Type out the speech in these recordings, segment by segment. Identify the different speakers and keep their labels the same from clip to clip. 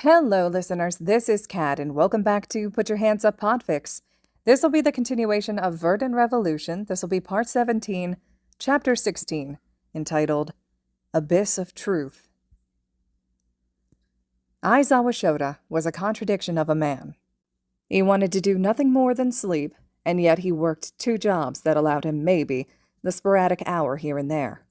Speaker 1: Hello, listeners. This is Kat, and welcome back to Put Your Hands Up Podfics. This will be the continuation of Verdant Revolution. This will be Part 17, Chapter 16, entitled Abyss of Truth. Aizawa Shota was a contradiction of a man. He wanted to do nothing more than sleep, and yet he worked 2 jobs that allowed him maybe the sporadic hour here and there.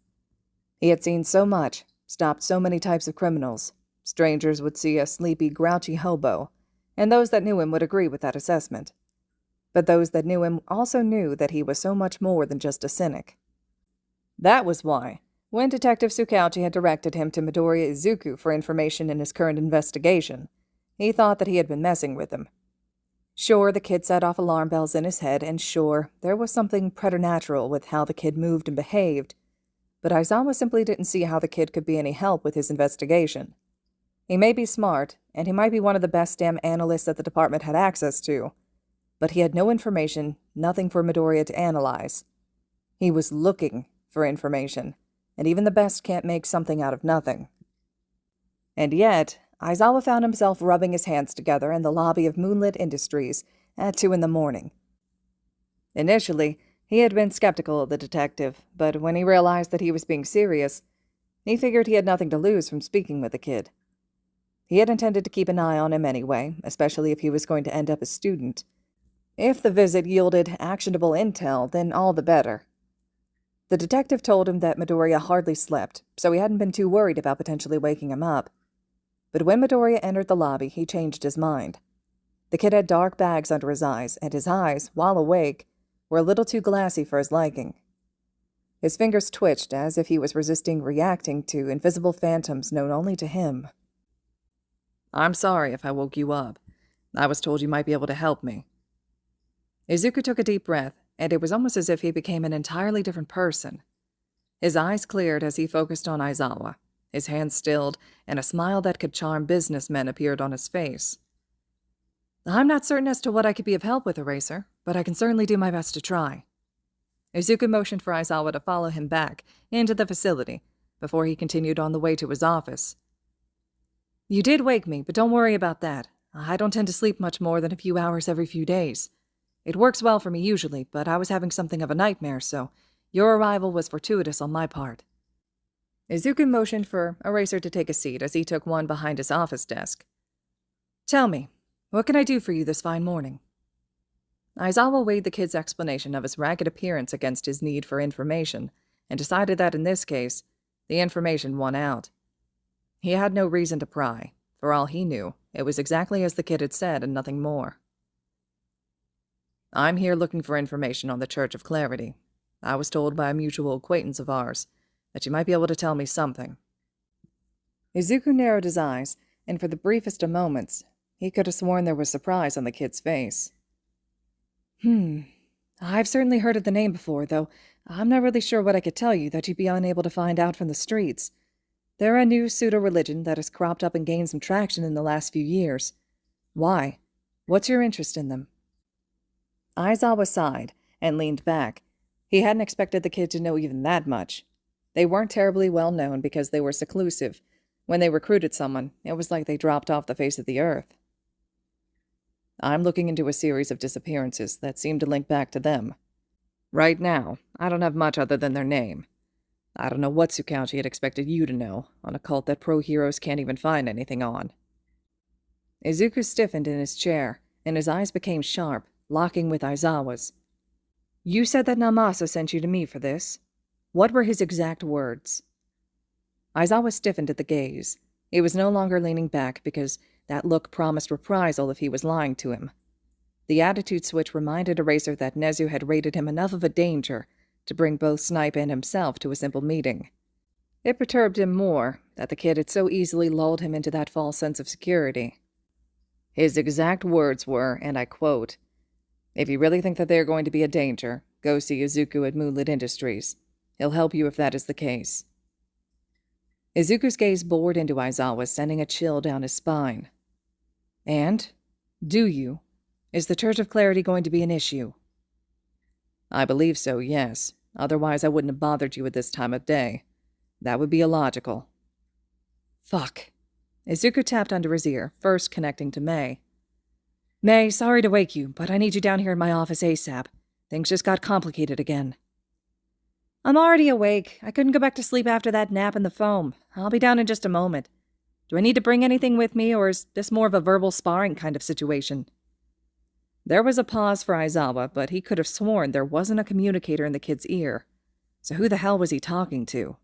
Speaker 1: He had seen so much, stopped so many types of criminals. Strangers would see a sleepy, grouchy hobo, and those that knew him would agree with that assessment. But those that knew him also knew that he was so much more than just a cynic. That was why, when Detective Tsukauchi had directed him to Midoriya Izuku for information in his current investigation, he thought that he had been messing with him. Sure, the kid set off alarm bells in his head, and sure, there was something preternatural with how the kid moved and behaved, but Aizawa simply didn't see how the kid could be any help with his investigation. He may be smart, and he might be one of the best damn analysts that the department had access to, but he had no information, nothing for Midoriya to analyze. He was looking for information, and even the best can't make something out of nothing. And yet, Aizawa found himself rubbing his hands together in the lobby of Moonlit Industries at 2 a.m. Initially, he had been skeptical of the detective, but when he realized that he was being serious, he figured he had nothing to lose from speaking with the kid. He had intended to keep an eye on him anyway, especially if he was going to end up a student. If the visit yielded actionable intel, then all the better. The detective told him that Midoriya hardly slept, so he hadn't been too worried about potentially waking him up. But when Midoriya entered the lobby, he changed his mind. The kid had dark bags under his eyes, and his eyes, while awake, were a little too glassy for his liking. His fingers twitched as if he was resisting reacting to invisible phantoms known only to him. "I'm sorry if I woke you up. I was told you might be able to help me." Izuku took a deep breath, and it was almost as if he became an entirely different person. His eyes cleared as he focused on Aizawa. His hands stilled, and a smile that could charm businessmen appeared on his face. "I'm not certain as to what I could be of help with, Eraser, but I can certainly do my best to try." Izuku motioned for Aizawa to follow him back into the facility before he continued on the way to his office. "You did wake me, but don't worry about that. I don't tend to sleep much more than a few hours every few days. It works well for me usually, but I was having something of a nightmare, so your arrival was fortuitous on my part." Izuku motioned for Eraser to take a seat as he took one behind his office desk. "Tell me, what can I do for you this fine morning?" Aizawa weighed the kid's explanation of his ragged appearance against his need for information, and decided that in this case, the information won out. He had no reason to pry. For all he knew, it was exactly as the kid had said and nothing more. "I'm here looking for information on the Church of Clarity. I was told by a mutual acquaintance of ours that you might be able to tell me something." Izuku narrowed his eyes, and for the briefest of moments, he could have sworn there was surprise on the kid's face. I've certainly heard of the name before, though I'm not really sure what I could tell you that you'd be unable to find out from the streets. They're a new pseudo-religion that has cropped up and gained some traction in the last few years. Why? What's your interest in them?" Aizawa sighed and leaned back. He hadn't expected the kid to know even that much. They weren't terribly well known because they were seclusive. When they recruited someone, it was like they dropped off the face of the earth. "I'm looking into a series of disappearances that seem to link back to them. Right now, I don't have much other than their name. I don't know what Tsukauchi had expected you to know on a cult that pro-heroes can't even find anything on." Izuku stiffened in his chair, and his eyes became sharp, locking with Aizawa's. "You said that Namasa sent you to me for this. What were his exact words?" Aizawa stiffened at the gaze. He was no longer leaning back because that look promised reprisal if he was lying to him. The attitude switch reminded Eraser that Nezu had rated him enough of a danger to bring both Snipe and himself to a simple meeting. It perturbed him more that the kid had so easily lulled him into that false sense of security. His exact words were, and I quote, "If you really think that they are going to be a danger, go see Izuku at Moonlit Industries. He'll help you if that is the case." Izuku's gaze bored into Aizawa, sending a chill down his spine. "And? Do you? Is the Church of Clarity going to be an issue?" "I believe so, yes. Otherwise I wouldn't have bothered you at this time of day. That would be illogical." "Fuck." Izuku tapped under his ear, first connecting to May. May, sorry to wake you, but I need you down here in my office ASAP. Things just got complicated again. I'm already awake. I couldn't go back to sleep after that nap in the foam. I'll be down in just a moment. Do I need to bring anything with me, or is this more of a verbal sparring kind of situation? There was a pause for Aizawa, but he could have sworn there wasn't a communicator in the kid's ear. So who the hell was he talking to?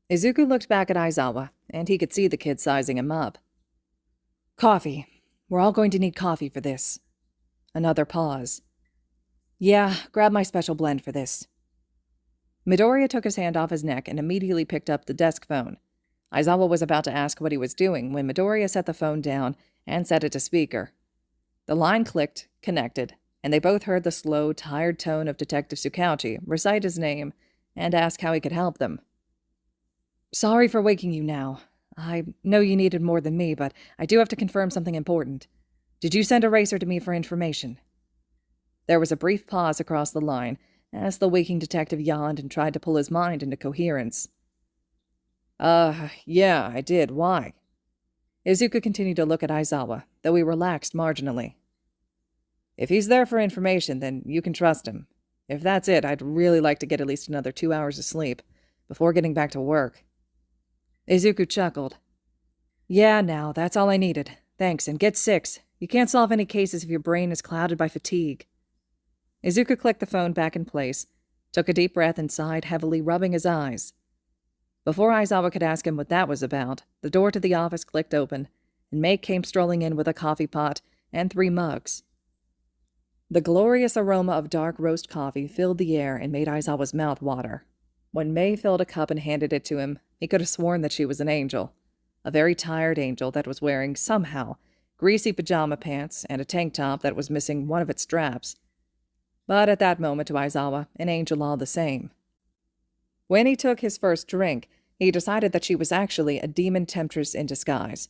Speaker 1: Izuku looked back at Aizawa, and he could see the kid sizing him up. Coffee. We're all going to need coffee for this. Another pause. Yeah, grab my special blend for this. Midoriya took his hand off his neck and immediately picked up the desk phone. Aizawa was about to ask what he was doing when Midoriya set the phone down and set it to speaker. The line clicked, connected, and they both heard the slow, tired tone of Detective Tsukauchi recite his name and ask how he could help them. Sorry for waking you now. I know you needed more than me, but I do have to confirm something important. Did you send a racer to me for information? There was a brief pause across the line as the waking detective yawned and tried to pull his mind into coherence. Yeah, I did. Why? Izuku continued to look at Aizawa, though he relaxed marginally. If he's there for information, then you can trust him. If that's it, I'd really like to get at least another 2 hours of sleep before getting back to work. Izuku chuckled. Yeah, now, that's all I needed. Thanks, and get 6. You can't solve any cases if your brain is clouded by fatigue. Izuku clicked the phone back in place, took a deep breath and sighed heavily, rubbing his eyes. Before Aizawa could ask him what that was about, the door to the office clicked open, and May came strolling in with a coffee pot and 3 mugs. The glorious aroma of dark roast coffee filled the air and made Aizawa's mouth water. When May filled a cup and handed it to him, he could have sworn that she was an angel. A very tired angel that was wearing, somehow, greasy pajama pants and a tank top that was missing one of its straps. But at that moment to Aizawa, an angel all the same. When he took his first drink, he decided that she was actually a demon temptress in disguise.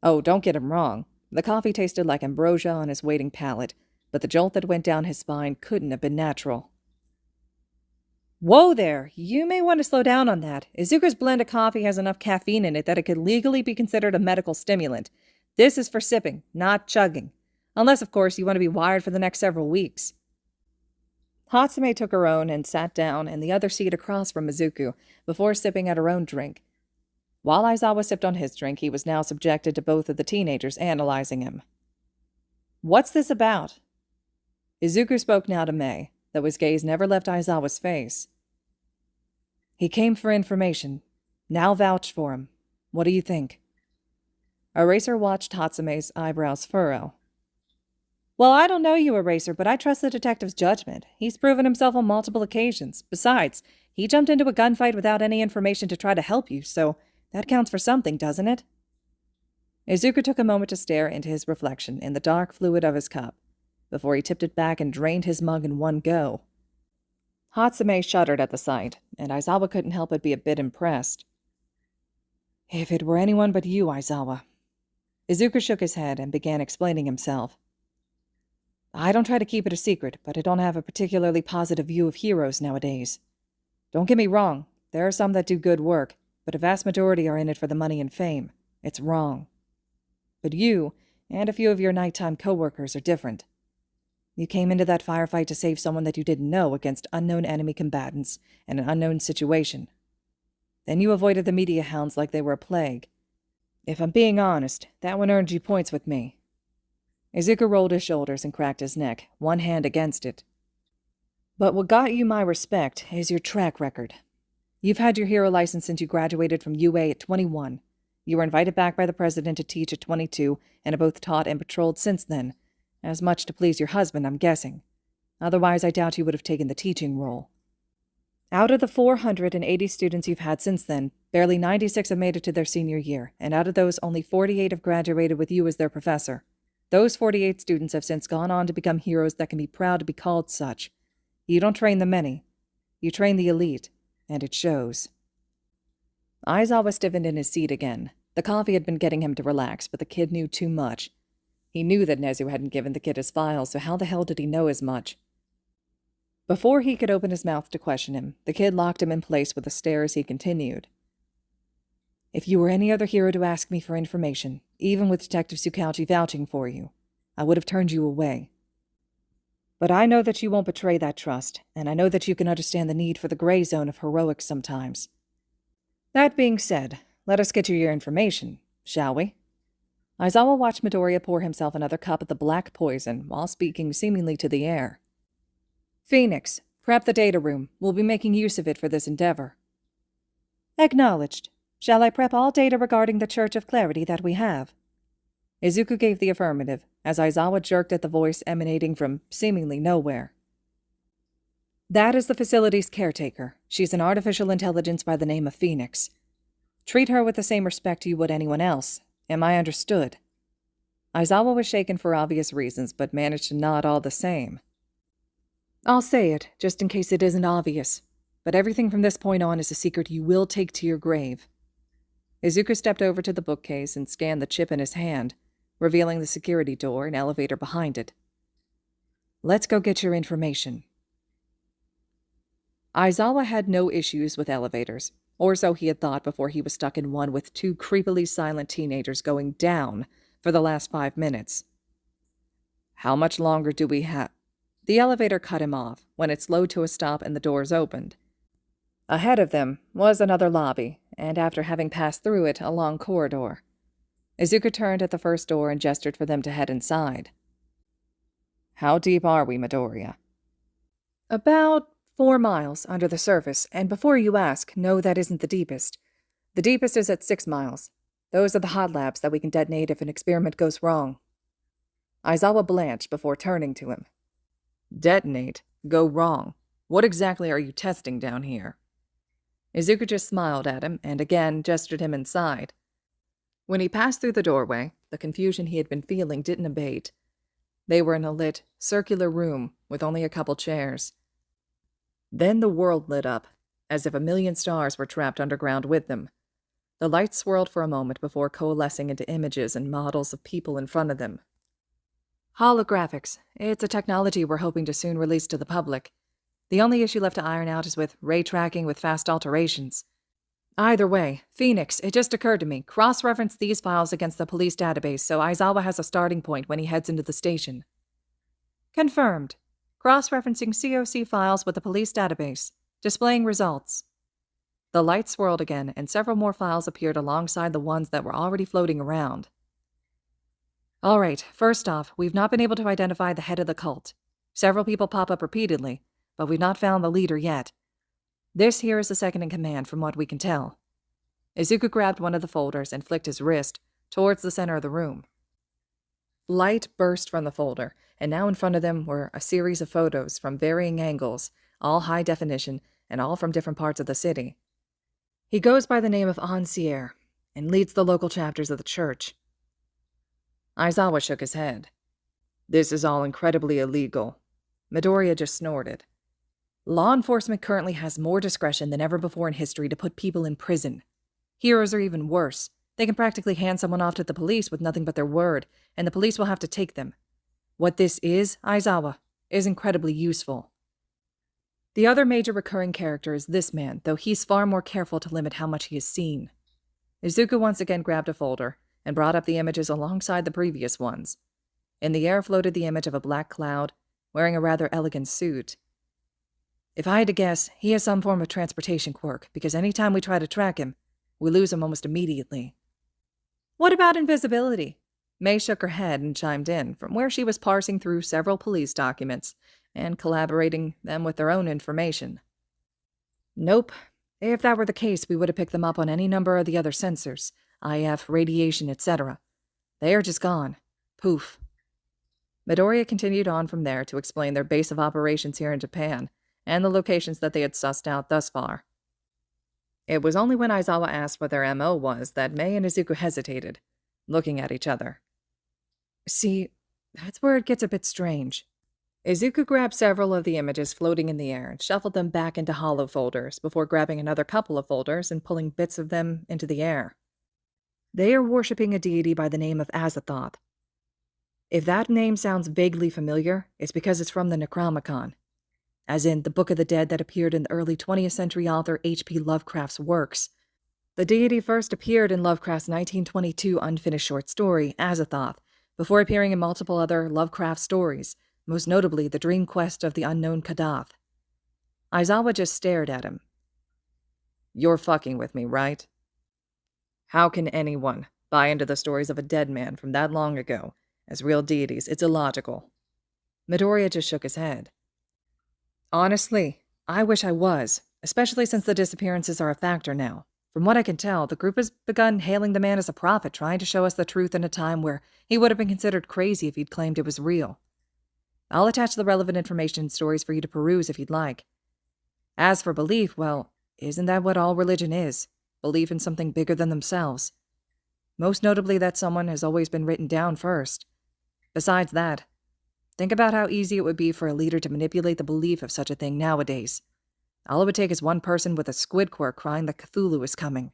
Speaker 1: Oh, don't get him wrong. The coffee tasted like ambrosia on his waiting palate, but the jolt that went down his spine couldn't have been natural. Whoa there! You may want to slow down on that. Izuku's blend of coffee has enough caffeine in it that it could legally be considered a medical stimulant. This is for sipping, not chugging. Unless, of course, you want to be wired for the next several weeks. Hatsume took her own and sat down in the other seat across from Izuku before sipping at her own drink. While Aizawa sipped on his drink, he was now subjected to both of the teenagers analyzing him. What's this about? Izuku spoke now to May, though his gaze never left Aizawa's face. He came for information. Now vouch for him. What do you think? Eraser watched Hatsume's eyebrows furrow. Well, I don't know you, Eraser, but I trust the detective's judgment. He's proven himself on multiple occasions. Besides, he jumped into a gunfight without any information to try to help you, so that counts for something, doesn't it? Izuku took a moment to stare into his reflection in the dark fluid of his cup, before he tipped it back and drained his mug in one go. Hatsume shuddered at the sight, and Aizawa couldn't help but be a bit impressed. If it were anyone but you, Aizawa. Izuku shook his head and began explaining himself. I don't try to keep it a secret, but I don't have a particularly positive view of heroes nowadays. Don't get me wrong, there are some that do good work, but a vast majority are in it for the money and fame. It's wrong. But you, and a few of your nighttime co-workers, are different. You came into that firefight to save someone that you didn't know against unknown enemy combatants in an unknown situation. Then you avoided the media hounds like they were a plague. If I'm being honest, that one earned you points with me. Izuku rolled his shoulders and cracked his neck, one hand against it. But what got you my respect is your track record. You've had your hero license since you graduated from UA at 21. You were invited back by the president to teach at 22, and have both taught and patrolled since then. As much to please your husband, I'm guessing. Otherwise, I doubt you would have taken the teaching role. Out of the 480 students you've had since then, barely 96 have made it to their senior year, and out of those, only 48 have graduated with you as their professor. Those 48 students have since gone on to become heroes that can be proud to be called such. You don't train the many. You train the elite, and it shows. Aizawa stiffened in his seat again. The coffee had been getting him to relax, but the kid knew too much. He knew that Nezu hadn't given the kid his files, so how the hell did he know as much? Before he could open his mouth to question him, the kid locked him in place with a stare as he continued. If you were any other hero to ask me for information, even with Detective Tsukauchi vouching for you, I would have turned you away. But I know that you won't betray that trust, and I know that you can understand the need for the gray zone of heroics sometimes. That being said, let us get you your information, shall we? Aizawa watched Midoriya pour himself another cup of the black poison while speaking seemingly to the air. Phoenix, prep the data room. We'll be making use of it for this endeavor. Acknowledged. Shall I prep all data regarding the Church of Clarity that we have? Izuku gave the affirmative, as Aizawa jerked at the voice emanating from seemingly nowhere. That is the facility's caretaker. She's an artificial intelligence by the name of Phoenix. Treat her with the same respect you would anyone else. Am I understood? Aizawa was shaken for obvious reasons, but managed to nod all the same. I'll say it, just in case it isn't obvious. But everything from this point on is a secret you will take to your grave. Izuku stepped over to the bookcase and scanned the chip in his hand, revealing the security door and elevator behind it. Let's go get your information. Aizawa had no issues with elevators, or so he had thought before he was stuck in one with two creepily silent teenagers going down for the last 5 minutes. How much longer do we have? The elevator cut him off when it slowed to a stop and the doors opened. Ahead of them was another lobby, and after having passed through it, a long corridor. Izuku turned at the first door and gestured for them to head inside. How deep are we, Midoriya? About 4 miles under the surface, and before you ask, no, that isn't the deepest. The deepest is at 6 miles. Those are the hot labs that we can detonate if an experiment goes wrong. Aizawa blanched before turning to him. Detonate? Go wrong? What exactly are you testing down here? Izuku just smiled at him and again gestured him inside. When he passed through the doorway, the confusion he had been feeling didn't abate. They were in a lit, circular room with only a couple chairs. Then the world lit up, as if a million stars were trapped underground with them. The lights swirled for a moment before coalescing into images and models of people in front of them. Holographics. It's a technology we're hoping to soon release to the public. The only issue left to iron out is with ray tracking with fast alterations. Either way, Phoenix, it just occurred to me, cross-reference these files against the police database so Aizawa has a starting point when he heads into the station. Confirmed. Cross-referencing COC files with the police database. Displaying results. The lights swirled again, and several more files appeared alongside the ones that were already floating around. All right, first off, we've not been able to identify the head of the cult. Several people pop up repeatedly, but we've not found the leader yet. This here is the second in command from what we can tell. Izuku grabbed one of the folders and flicked his wrist towards the center of the room. Light burst from the folder, and now in front of them were a series of photos from varying angles, all high definition, and all from different parts of the city. He goes by the name of Ancier, and leads the local chapters of the church. Aizawa shook his head. This is all incredibly illegal. Midoriya just snorted. Law enforcement currently has more discretion than ever before in history to put people in prison. Heroes are even worse. They can practically hand someone off to the police with nothing but their word, and the police will have to take them. What this is, Aizawa, is incredibly useful. The other major recurring character is this man, though he's far more careful to limit how much he is seen. Izuku once again grabbed a folder and brought up the images alongside the previous ones. In the air floated the image of a black cloud, wearing a rather elegant suit. If I had to guess, he has some form of transportation quirk, because any time we try to track him, we lose him almost immediately. What about invisibility? May shook her head and chimed in, from where she was parsing through several police documents and collaborating them with their own information. Nope. If that were the case, we would have picked them up on any number of the other sensors, IF, radiation, etc. They are just gone. Poof. Midoriya continued on from there to explain their base of operations here in Japan, and the locations that they had sussed out thus far. It was only when Aizawa asked what their MO was that May and Izuku hesitated, looking at each other. See, that's where it gets a bit strange. Izuku grabbed several of the images floating in the air and shuffled them back into hollow folders before grabbing another couple of folders and pulling bits of them into the air. They are worshipping a deity by the name of Azathoth. If that name sounds vaguely familiar, it's because it's from the Necronomicon, as in the Book of the Dead that appeared in the early 20th century author H.P. Lovecraft's works. The deity first appeared in Lovecraft's 1922 unfinished short story, Azathoth, before appearing in multiple other Lovecraft stories, most notably The Dream Quest of the Unknown Kadath. Aizawa just stared at him. "You're fucking with me, right? How can anyone buy into the stories of a dead man from that long ago as real deities? It's illogical." Midoriya just shook his head. "Honestly, I wish I was, especially since the disappearances are a factor now. From what I can tell, the group has begun hailing the man as a prophet, trying to show us the truth in a time where he would have been considered crazy if he'd claimed it was real. I'll attach the relevant information and stories for you to peruse if you'd like. As for belief, well, isn't that what all religion is? Belief in something bigger than themselves. Most notably that someone has always been written down first. Besides that, think about how easy it would be for a leader to manipulate the belief of such a thing nowadays. All it would take is one person with a squid quirk crying that Cthulhu is coming."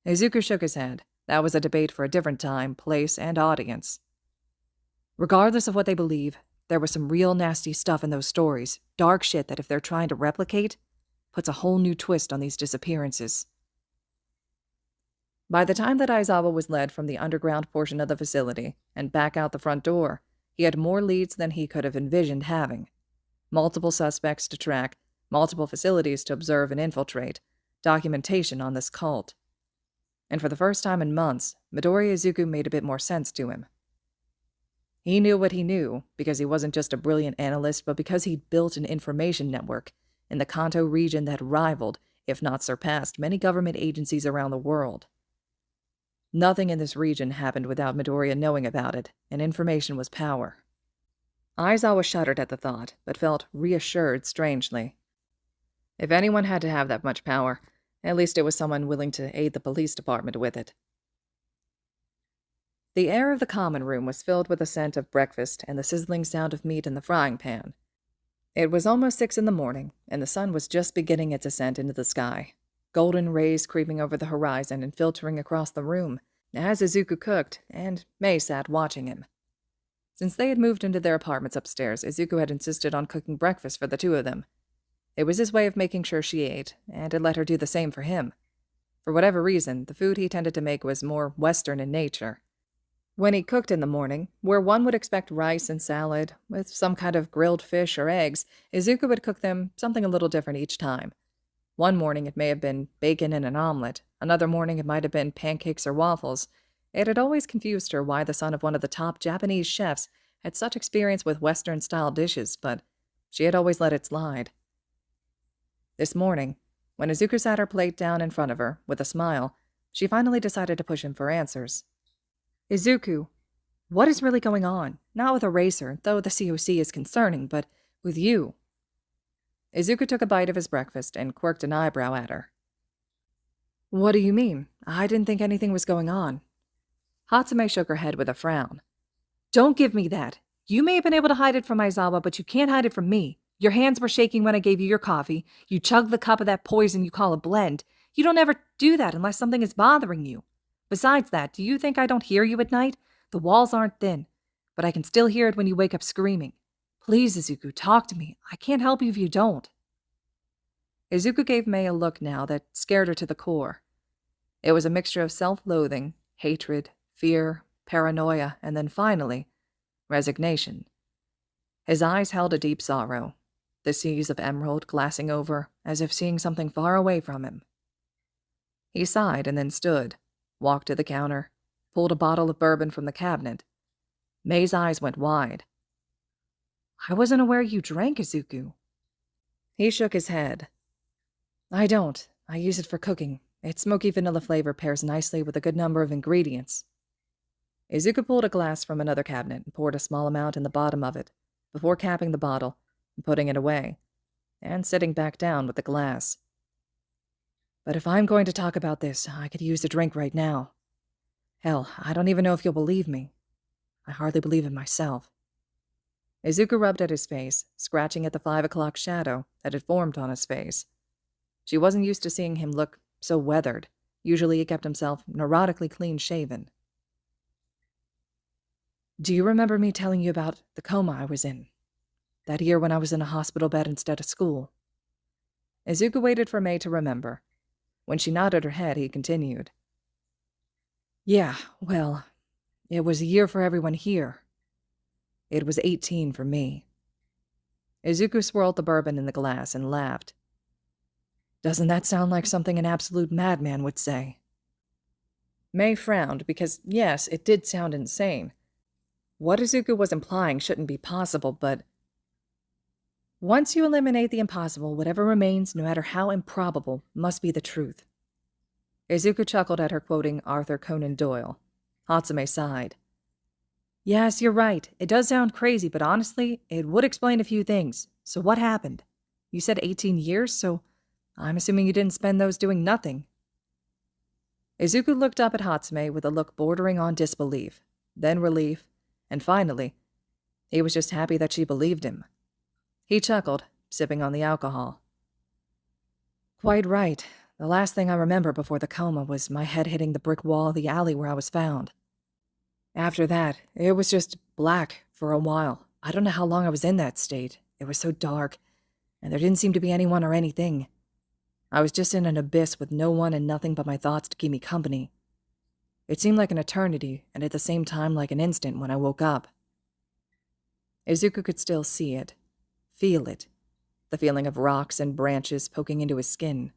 Speaker 1: Izuku shook his head. That was a debate for a different time, place, and audience. Regardless of what they believe, there was some real nasty stuff in those stories, dark shit that if they're trying to replicate, puts a whole new twist on these disappearances. By the time that Aizawa was led from the underground portion of the facility and back out the front door, he had more leads than he could have envisioned having. Multiple suspects to track, multiple facilities to observe and infiltrate, documentation on this cult. And for the first time in months, Midoriya Izuku made a bit more sense to him. He knew what he knew, because he wasn't just a brilliant analyst, but because he'd built an information network in the Kanto region that rivaled, if not surpassed, many government agencies around the world. Nothing in this region happened without Midoriya knowing about it, and information was power. Aizawa shuddered at the thought, but felt reassured strangely. If anyone had to have that much power, at least it was someone willing to aid the police department with it. The air of the common room was filled with the scent of breakfast and the sizzling sound of meat in the frying pan. It was almost 6 in the morning, and the sun was just beginning its ascent into the sky, golden rays creeping over the horizon and filtering across the room, as Izuku cooked, and Mei sat watching him. Since they had moved into their apartments upstairs, Izuku had insisted on cooking breakfast for the two of them. It was his way of making sure she ate, and had let her do the same for him. For whatever reason, the food he tended to make was more Western in nature. When he cooked in the morning, where one would expect rice and salad, with some kind of grilled fish or eggs, Izuku would cook them something a little different each time. One morning it may have been bacon and an omelet, another morning it might have been pancakes or waffles. It had always confused her why the son of one of the top Japanese chefs had such experience with Western-style dishes, but she had always let it slide. This morning, when Izuku sat her plate down in front of her, with a smile, she finally decided to push him for answers. "Izuku, what is really going on? Not with Eraser, though the COC is concerning, but with you." Izuku took a bite of his breakfast and quirked an eyebrow at her. "What do you mean? I didn't think anything was going on." Hatsume shook her head with a frown. "Don't give me that. You may have been able to hide it from Aizawa, but you can't hide it from me. Your hands were shaking when I gave you your coffee. You chugged the cup of that poison you call a blend. You don't ever do that unless something is bothering you. Besides that, do you think I don't hear you at night? The walls aren't thin, but I can still hear it when you wake up screaming. Please, Izuku, talk to me. I can't help you if you don't." Izuku gave Mei a look now that scared her to the core. It was a mixture of self-loathing, hatred, fear, paranoia, and then finally, resignation. His eyes held a deep sorrow, the seas of emerald glassing over, as if seeing something far away from him. He sighed and then stood, walked to the counter, pulled a bottle of bourbon from the cabinet. Mei's eyes went wide. "I wasn't aware you drank, Izuku." He shook his head. "I don't. I use it for cooking. Its smoky vanilla flavor pairs nicely with a good number of ingredients." Izuku pulled a glass from another cabinet and poured a small amount in the bottom of it, before capping the bottle and putting it away, and sitting back down with the glass. "But if I'm going to talk about this, I could use a drink right now. Hell, I don't even know if you'll believe me. I hardly believe it myself." Izuku rubbed at his face, scratching at the 5 o'clock shadow that had formed on his face. She wasn't used to seeing him look so weathered. Usually he kept himself neurotically clean-shaven. "Do you remember me telling you about the coma I was in? That year when I was in a hospital bed instead of school?" Izuku waited for Mei to remember. When she nodded her head, he continued. Yeah, well, it was a year for everyone here. It was 18 for me. Izuku swirled the bourbon in the glass and laughed. Doesn't that sound like something an absolute madman would say? May frowned because, yes, it did sound insane. What Izuku was implying shouldn't be possible, but once you eliminate the impossible, whatever remains, no matter how improbable, must be the truth. Izuku chuckled at her quoting Arthur Conan Doyle. Hatsume sighed. Yes, you're right. It does sound crazy, but honestly, it would explain a few things. So what happened? You said 18 years, so I'm assuming you didn't spend those doing nothing. Izuku looked up at Hatsume with a look bordering on disbelief, then relief, and finally, he was just happy that she believed him. He chuckled, sipping on the alcohol. Quite right. The last thing I remember before the coma was my head hitting the brick wall of the alley where I was found. After that, it was just black for a while. I don't know how long I was in that state. It was so dark, and there didn't seem to be anyone or anything. I was just in an abyss with no one and nothing but my thoughts to keep me company. It seemed like an eternity, and at the same time like an instant when I woke up. Izuku could still see it, feel it, the feeling of rocks and branches poking into his skin,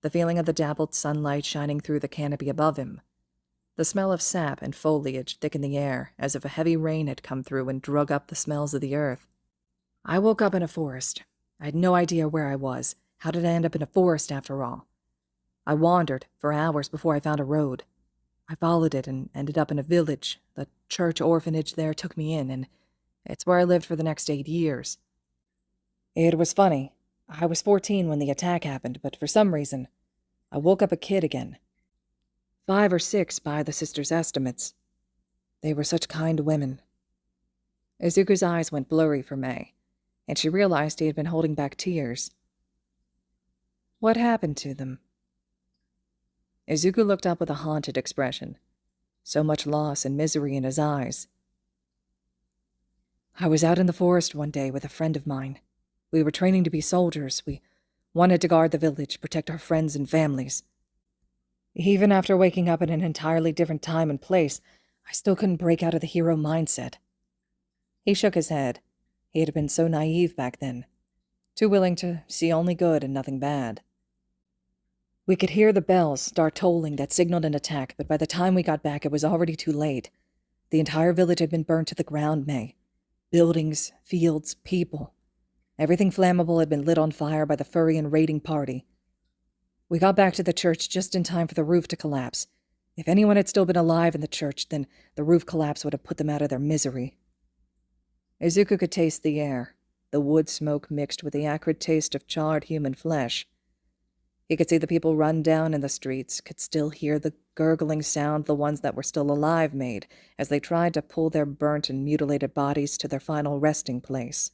Speaker 1: the feeling of the dappled sunlight shining through the canopy above him. The smell of sap and foliage thick in the air, as if a heavy rain had come through and drug up the smells of the earth. I woke up in a forest. I had no idea where I was. How did I end up in a forest after all? I wandered for hours before I found a road. I followed it and ended up in a village. The church orphanage there took me in, and it's where I lived for the next 8 years. It was funny. I was 14 when the attack happened, but for some reason, I woke up a kid again. 5 or 6 by the sisters' estimates. They were such kind women. Izuku's eyes went blurry for May, and she realized he had been holding back tears. What happened to them? Izuku looked up with a haunted expression, so much loss and misery in his eyes. I was out in the forest one day with a friend of mine. We were training to be soldiers. We wanted to guard the village, protect our friends and families. Even after waking up at an entirely different time and place, I still couldn't break out of the hero mindset. He shook his head. He had been so naive back then, too willing to see only good and nothing bad. We could hear the bells start tolling that signaled an attack, but by the time we got back it was already too late. The entire village had been burnt to the ground, May. Buildings, fields, people. Everything flammable had been lit on fire by the Furian raiding party. We got back to the church just in time for the roof to collapse. If anyone had still been alive in the church, then the roof collapse would have put them out of their misery. Izuku could taste the air, the wood smoke mixed with the acrid taste of charred human flesh. He could see the people run down in the streets, could still hear the gurgling sound the ones that were still alive made as they tried to pull their burnt and mutilated bodies to their final resting place.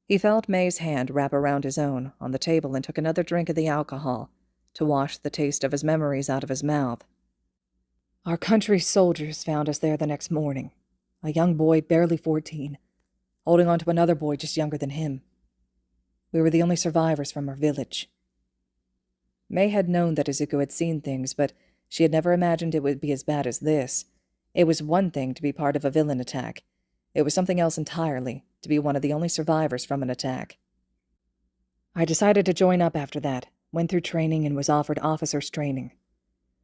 Speaker 1: He felt May's hand wrap around his own on the table and took another drink of the alcohol to wash the taste of his memories out of his mouth. Our country's soldiers found us there the next morning, a young boy barely 14, holding on to another boy just younger than him. We were the only survivors from our village. May had known that Izuku had seen things, but she had never imagined it would be as bad as this. It was one thing to be part of a villain attack. It was something else entirely, to be one of the only survivors from an attack. I decided to join up after that, went through training and was offered officer's training.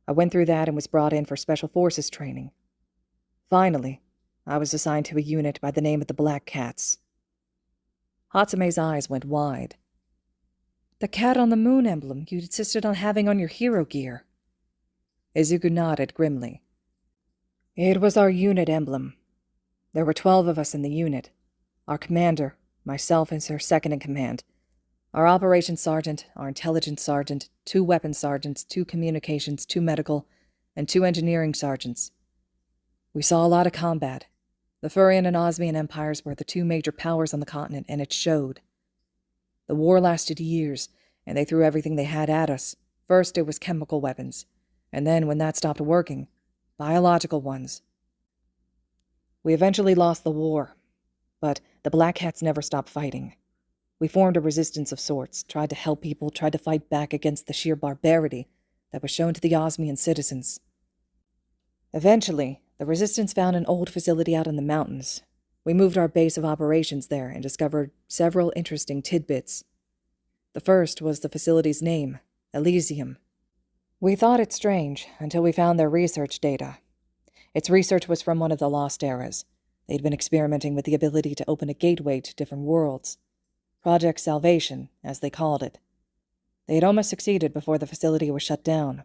Speaker 1: I went through that and was brought in for special forces training. Finally, I was assigned to a unit by the name of the Black Cats. Hatsume's eyes went wide. The cat on the moon emblem you insisted on having on your hero gear. Izuku nodded grimly. It was our unit emblem. There were 12 of us in the unit. Our commander, myself as her second-in-command, our operations sergeant, our intelligence sergeant, 2 weapons sergeants, 2 communications, 2 medical, and 2 engineering sergeants. We saw a lot of combat. The Furian and Osmian empires were the 2 major powers on the continent, and it showed. The war lasted years, and they threw everything they had at us. First it was chemical weapons, and then, when that stopped working, biological ones. We eventually lost the war, but the Black Cats never stopped fighting. We formed a resistance of sorts, tried to help people, tried to fight back against the sheer barbarity that was shown to the Osmian citizens. Eventually, the resistance found an old facility out in the mountains. We moved our base of operations there and discovered several interesting tidbits. The first was the facility's name, Elysium. We thought it strange until we found their research data. Its research was from one of the lost eras. They'd been experimenting with the ability to open a gateway to different worlds. Project Salvation, as they called it. They had almost succeeded before the facility was shut down.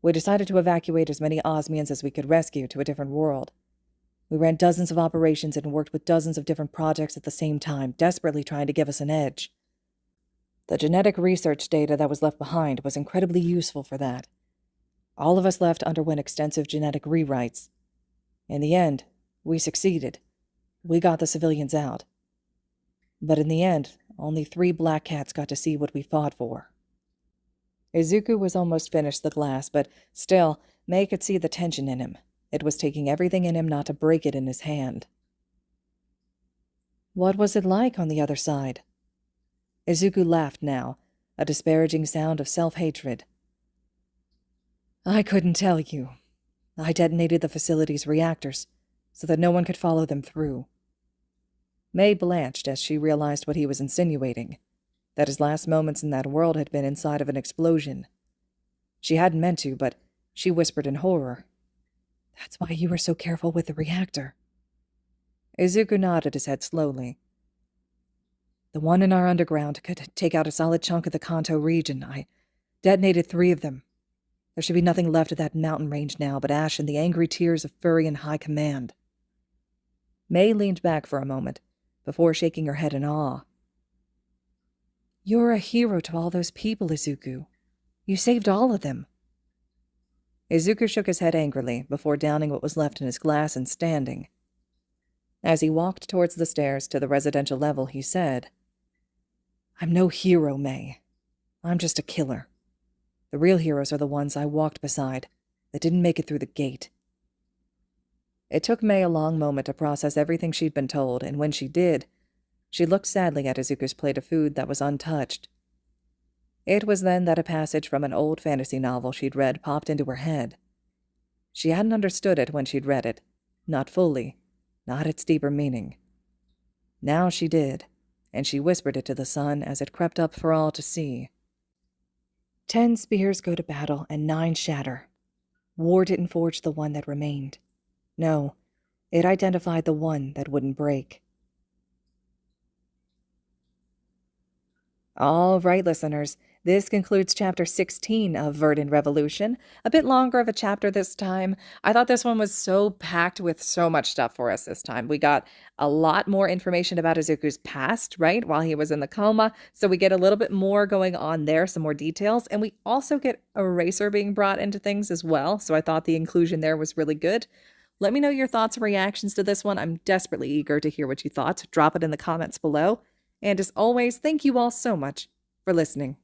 Speaker 1: We decided to evacuate as many Osmians as we could rescue to a different world. We ran dozens of operations and worked with dozens of different projects at the same time, desperately trying to give us an edge. The genetic research data that was left behind was incredibly useful for that. All of us left underwent extensive genetic rewrites. In the end, we succeeded. We got the civilians out. But in the end, only 3 black cats got to see what we fought for. Izuku was almost finished the glass, but still, Mei could see the tension in him. It was taking everything in him not to break it in his hand. What was it like on the other side? Izuku laughed now, a disparaging sound of self-hatred. I couldn't tell you. I detonated the facility's reactors, so that no one could follow them through. Mei blanched as she realized what he was insinuating, that his last moments in that world had been inside of an explosion. She hadn't meant to, but she whispered in horror. That's why you were so careful with the reactor. Izuku nodded his head slowly. The one in our underground could take out a solid chunk of the Kanto region. I detonated 3 of them. There should be nothing left of that mountain range now but ash and the angry tears of Furry and High Command. Mei leaned back for a moment, before shaking her head in awe. You're a hero to all those people, Izuku. You saved all of them. Izuku shook his head angrily, before downing what was left in his glass and standing. As he walked towards the stairs to the residential level, he said, I'm no hero, Mei. I'm just a killer. The real heroes are the ones I walked beside, that didn't make it through the gate. It took Mei a long moment to process everything she'd been told, and when she did, she looked sadly at Izuku's plate of food that was untouched. It was then that a passage from an old fantasy novel she'd read popped into her head. She hadn't understood it when she'd read it, not fully, not its deeper meaning. Now she did, and she whispered it to the sun as it crept up for all to see. 10 spears go to battle and 9 shatter. War didn't forge the one that remained. No, it identified the one that wouldn't break. All right, listeners, this concludes Chapter 16 of Verdant Revolution. A bit longer of a chapter this time. I thought this one was so packed with so much stuff for us this time. We got a lot more information about Izuku's past, right, while he was in the coma, so we get a little bit more going on there, some more details, and we also get Eraser being brought into things as well, so I thought the inclusion there was really good. Let me know your thoughts and reactions to this one. I'm desperately eager to hear what you thought. Drop it in the comments below. And as always, thank you all so much for listening.